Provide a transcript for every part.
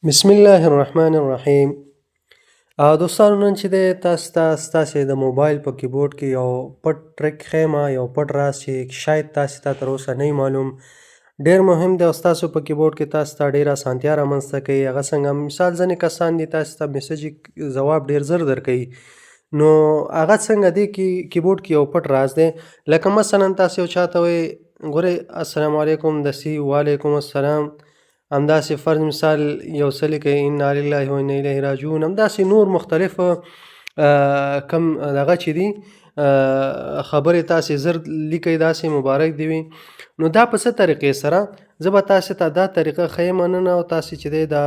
بسم الله الرحمن الرحیم. دوستانو نن چې دی ستاسې د موبایل په کیبورډ کې یو پټ ټریک ښیم، یو پټ راز چې شاید تاسې ته تر اوسه نه معلوم. ډېر مهم دی او ستاسو په کیبورډ کې تاسو ته ډېره اسانتیا رامنځته کوي. هغه څنګه مثال ځینې کسان دي تاسو ته میسج ځواب ډېر زر درکوي، نو هغه څنګه دی کیبورډ کې یو پټ راز دی. لکه مثلا تاسو یو چاته وایي ګورئ السلام علیکم، داسې وعلیکم السلام، همداسې فرض مثال یو څه لیکئ انا لله و انا الیه راجعون، همداسې نور مختلف کم دغه چې دي خبرې تاسې زر لیکئ، داسې مبارک دې وي. نو دا په څه طریقې سره زه به تاسې ته دا طریقه ښیم نن، او تاسې چې دی دا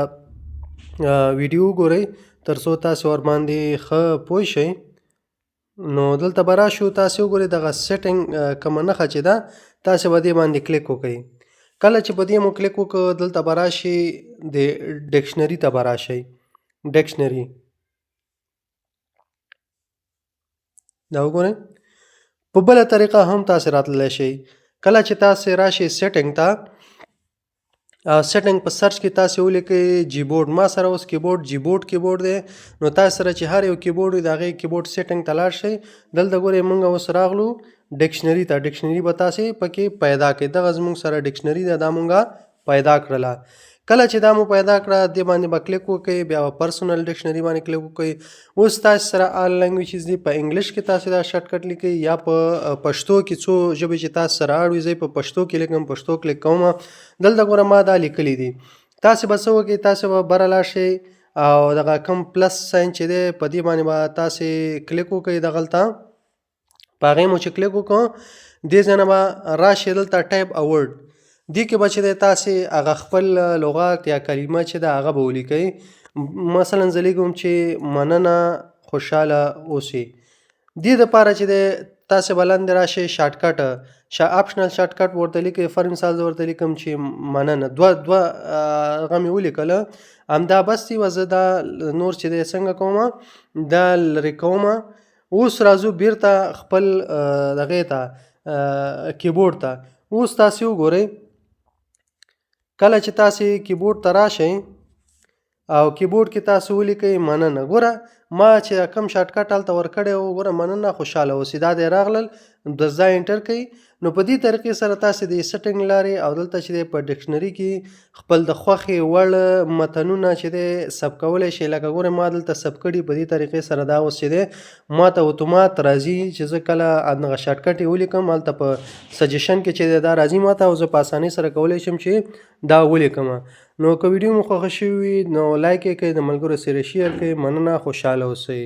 ویډیو وګورئ تر څو تاسې ورباندې ښه پوه شئ. نو دلته به راشو، تاسې وګورئ دغه سیټینګ کومه نښه چې ده تاسې به دې باندې کلیک وکئ. کله چې په دې مو کلیک وکړ دلته به راشئ د ډکشنري ته به راشئ. ډکشنري دا وګورئ. په بله طریقه هم تاسې راتللی شئ. کله چې تاسې راشئ سیټینګ ته، سیټینګ په سرچ کې تاسې ولیکئ جیبورډ. ما سره اوس کیبورډ دی، نو تاسې سره چې هر یو کیبورډ وي د هغې کیبورډ سیټینګ ته لاړ شئ. دلته ګورئ موږ اوس راغلو ډکشنري ته. ډکشنري به تاسې پکې پیدا کړئ. دغه زموږ سره ډکشنري ده، دا موږ پیدا کړله. کله چې دا مو پیدا کړه دې باندې به کلیک وکئ، بیا به پرسنل ډکشنري باندې کلیک وکئ. اوس تاسې سره آل لینګویجز دي، په انګلیش کې تاسې دا شارټ کټ لیکئ یا په پښتو کې څو ژبې چې تاسو سره اړ وي. زه په پښتو کې لیکم، پښتو کلیک کوم. دلته ګوره ما دا لیکلي دي. تاسې به څه وکئ، تاسې به بره لاړ شئ او دغه کوم پلس ساین چې دی په دې باندې به تاسې کلیک وکئ. دغلته په هغې مو چې کلیک وکړو دې ځای نه به راشئ دلته ټایپ ا ورډ. دې کې به چې دی تاسې هغه خپل لغات یا کلمه چې ده هغه به ولیکئ. مثلا زه لیکم چې مننه، خوشحاله اوسئ. دې دپاره چې دی تاسې به لاندې راشئ شارټ کټ آپشنل شارټ کټ ورته لیکئ. فرض مثال زه ورته لیکم چې مننه، دوه هغه مې ولیکله، همدا بس دی. زه دا نور چې دی څنګه کومه دا لرې کومه. اوس راځو بیرته خپل دغې ته کیبورډ ته. اوس تاسې وګورئ کله چې تاسې کیبورډ ته راشئ او کیبورډ کې تاسې ولیکئ مننه. ګوره ما چې کوم شارټ کټ هلته ورکړی و، ګوره مننه، خوشحاله اوسئ، دا دی راغلل. د ځای انټر کوئ. نو په دې طریقې سره تاسې د سیټینګ لارې او دلته چې دی په ډکشنري کې خپل د خوښې وړ متنونه چې دی ثبت کولی شئ. لکه ګوره ما دلته ثبت کړي. په دې طریقې سره دا اوس چې دی ما ته اتومات راځي چې زه کله دغه شارټ کټ یې ولیکم هلته په سجیشن کې چې دی دا راځي ما ته، او زه په اسانۍ سره کولی شم چې دا ولیکم. نو که ویډیو مو خوښه شوې وي نو لایک یې کړئ، د ملګرو سره شیر کړئ. مننه، خوشحاله اوسئ.